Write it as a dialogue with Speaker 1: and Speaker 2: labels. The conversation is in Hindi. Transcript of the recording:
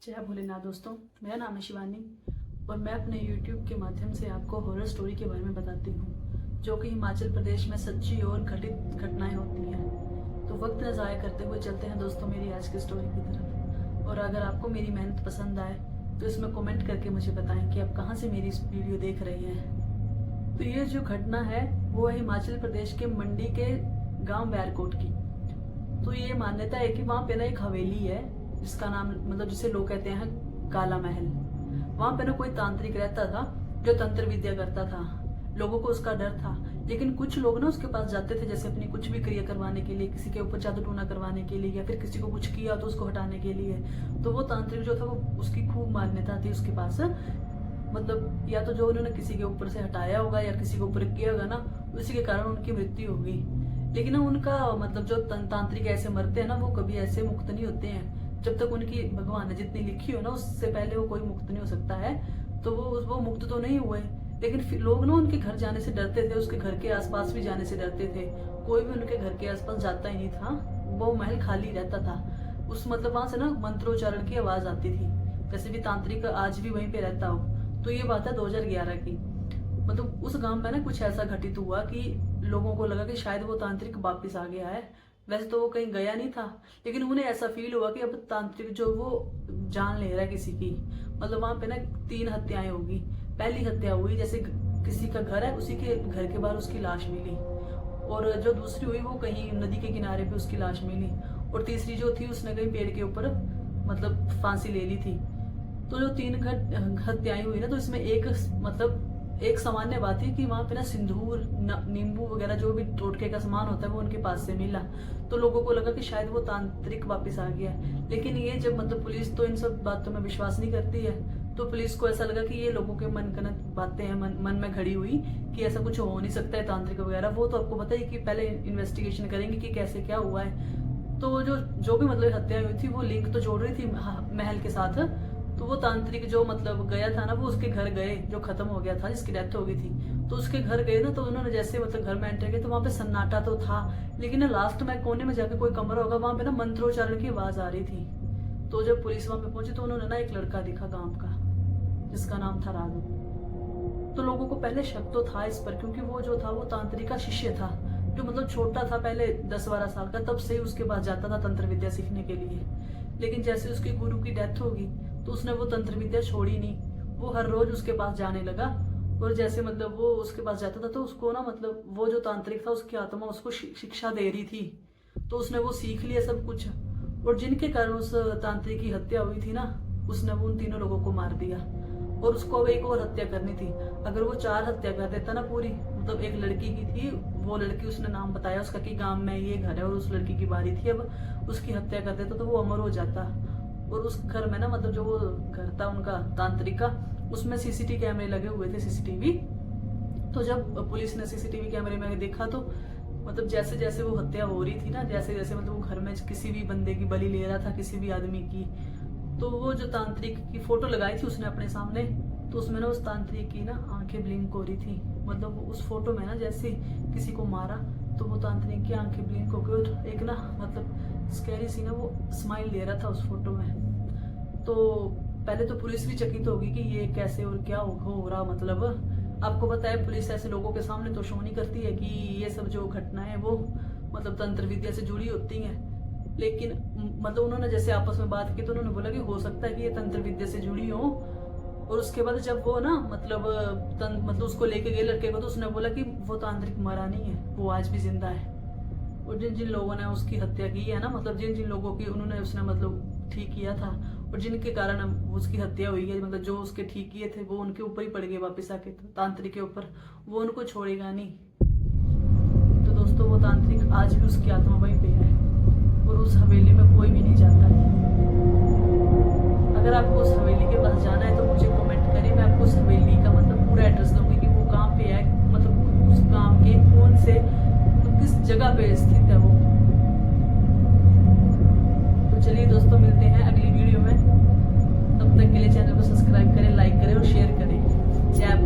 Speaker 1: जय भोलेनाथ दोस्तों, मेरा नाम है शिवानी और मैं अपने YouTube के माध्यम से आपको हॉरर स्टोरी के बारे में बताती हूँ जो कि हिमाचल प्रदेश में सच्ची और घटित घटनाएं होती हैं। तो वक्त न ज़ाया करते हुए चलते हैं दोस्तों मेरी आज की स्टोरी की तरफ। और अगर आपको मेरी मेहनत पसंद आए तो इसमें कमेंट करके मुझे बताएं कि आप कहाँ से मेरी इस वीडियो देख रही हैं। तो ये जो घटना है वो है हिमाचल प्रदेश के मंडी के गाँव बैरकोट की। तो ये मान्यता है कि वहाँ पे ना एक हवेली है जिसका नाम जिसे लोग कहते हैं काला महल। वहां पे ना कोई तांत्रिक रहता था जो तंत्र विद्या करता था। लोगों को उसका डर था, लेकिन कुछ लोग ना उसके पास जाते थे जैसे अपनी कुछ भी क्रिया करवाने के लिए, किसी के ऊपर जादू टूना करवाने के लिए या फिर किसी को कुछ किया तो उसको हटाने के लिए। तो वो तांत्रिक जो था वो उसकी खूब मान्यता थी उसके पास। या तो जो उन्होंने किसी के ऊपर से हटाया होगा या किसी के ऊपर किया होगा ना, उसी के कारण उनकी मृत्यु होगी। लेकिन ना उनका जो तांत्रिक ऐसे मरते हैं ना वो कभी ऐसे मुक्त नहीं होते हैं जब तक उनकी भगवान ने जितनी लिखी हो ना उससे पहले वो कोई मुक्त नहीं हो सकता है। तो वो मुक्त तो नहीं हुए, लेकिन लोग ना उनके घर जाने से डरते थे, उसके घर के आसपास भी जाने से डरते थे। कोई भी उनके घर के आसपास जाता ही नहीं था, वो महल खाली रहता था। उस वहां से ना मंत्रोच्चारण की आवाज आती थी, वैसे भी तांत्रिक आज भी वहीं पे रहता हो। तो ये बात है 2011 की। उस गांव में ना कुछ ऐसा घटित हुआ कि लोगों को लगा कि शायद वो तांत्रिक वापिस आ गया है। वैसे तो वो कहीं गया नहीं था, लेकिन उन्हें ऐसा फील हुआ कि अब तांत्रिक जो वो जान ले रहा है किसी की। वहां पे ना 3 हत्याएं होगी। पहली हत्या हुई जैसे किसी का घर है, उसी के घर के बाहर उसकी लाश मिली। और जो दूसरी हुई वो कहीं नदी के किनारे पे उसकी लाश मिली। और तीसरी जो थी उसने कहीं पेड़ के ऊपर फांसी ले ली थी। तो जो 3 हत्याएं हुई ना, तो इसमें एक सामान्य बात है कि वहां पे ना सिंदूर, नींबू वगैरह जो भी टोटके का सामान होता है वो उनके पास से मिला। तो लोगों को लगा कि शायद वो तांत्रिक वापस आ गया। लेकिन ये जब पुलिस तो इन सब बातों में विश्वास नहीं करती है, तो पुलिस को ऐसा लगा कि ये लोगों के मन गणत बातें हैं, मन में खड़ी हुई कि ऐसा कुछ हो नहीं सकता है तांत्रिक वगैरह। वो तो आपको पता है कि पहले इन्वेस्टिगेशन करेंगे कि कैसे क्या हुआ है। तो जो भी हत्या हुई थी वो लिंक तो जोड़ रही थी महल के साथ। तो वो तांत्रिक जो गया था ना, वो उसके घर गए जो खत्म हो गया था, जिसकी डेथ हो गई थी। तो उसके घर गए ना, तो उन्होंने जैसे घर में एंटर किया तो वहां पे सन्नाटा तो था, लेकिन लास्ट में कोने में जाके कोई कमरा होगा, वहां पे ना मंत्रोच्चारण की आवाज आ रही थी। तो जब पुलिस वहां पे पहुंची तो उन्होंने ना एक लड़का दिखा गांव का, जिसका नाम था राघव। तो लोगों को पहले शक तो था इस पर, क्योंकि वो जो था वो तांत्रिक का शिष्य था, जो छोटा था पहले 10-12 साल का, तब से ही उसके पास जाता था तंत्र विद्या सीखने के लिए। लेकिन जैसे उसके गुरु की डेथ होगी तो उसने वो तंत्र विद्या छोड़ी नहीं। वो हर रोज उसके पास जाने लगा। और जैसे वो उसके पास जाता था तो उसको ना वो जो तांत्रिक था उसकी आत्मा उसको शिक्षा दे रही थी। तो उसने वो सीख लिया सब कुछ। और जिनके कारण उस तांत्रिक की हत्या हुई थी ना, उसने वो उन तीनों लोगों को मार दिया। और उसको अब एक और हत्या करनी थी। अगर वो 4 हत्या कर देता ना पूरी, एक लड़की की थी, वो लड़की उसने नाम बताया उसका कि गांव में ये घर है और उस लड़की की बारी थी, अब उसकी हत्या कर देता तो वो अमर हो जाता। और उस घर में ना जो वो घर था उनका तांत्रिक का, उसमें सीसीटीवी कैमरे लगे हुए थे, सीसीटीवी। तो जब पुलिस ने सीसीटीवी कैमरे में देखा तो जैसे जैसे वो हत्या हो रही थी ना, जैसे जैसे वो घर में किसी भी बंदे की बलि ले रहा था, किसी भी आदमी की, तो वो जो तांत्रिक की फोटो लगाई थी उसने अपने सामने, तो उसमें ना उस तांत्रिक की ना आंखें ब्लिंक हो रही थी। उस फोटो में ना जैसे किसी को मारा तो वो तांत्रिक की आंखें ब्लिंक हो गई और एक ना स्कैरी सी ना वो स्माइल दे रहा था उस फोटो में। तो पहले तो पुलिस भी चकित होगी कि ये कैसे और क्या हो रहा। आपको पता है पुलिस ऐसे लोगों के सामने तो शो नहीं करती है कि ये सब जो घटनाएं वो तंत्र विद्या से जुड़ी होती हैं। लेकिन उन्होंने जैसे आपस में बात की तो उन्होंने बोला कि हो सकता है कि ये तंत्र विद्या से जुड़ी हो। और उसके बाद जब वो ना उसको लेके गए लड़के को, तो उसने बोला कि वो तांत्रिक मरा नहीं है, वो आज भी जिंदा है। और जिन जिन लोगों ने उसकी हत्या की है ना, जिन जिन लोगों की उसने ठीक किया था और जिनके कारण उसकी हत्या हुई है, जो उसके ठीक किए थे वो उनके ऊपर ही पड़ गए वापस आके, तांत्रिक के ऊपर, वो उनको छोड़ेगा नहीं। तो दोस्तों वो तांत्रिक आज भी उसकी आत्मा वहीं पे है और उस हवेली में कोई भी नहीं जाता है। अगर आपको उस हवेली के पास जाना है तो मुझे कमेंट करिए, मैं आपको उस हवेली का पूरा एड्रेस दूंगी कि वो कहाँ पे है, उस गांव के कौन से किस जगह पे स्थित है वो। तो चलिए दोस्तों, मिलते हैं अगली वीडियो में। तब तक के लिए चैनल को सब्सक्राइब करें, लाइक करें और शेयर करें। जय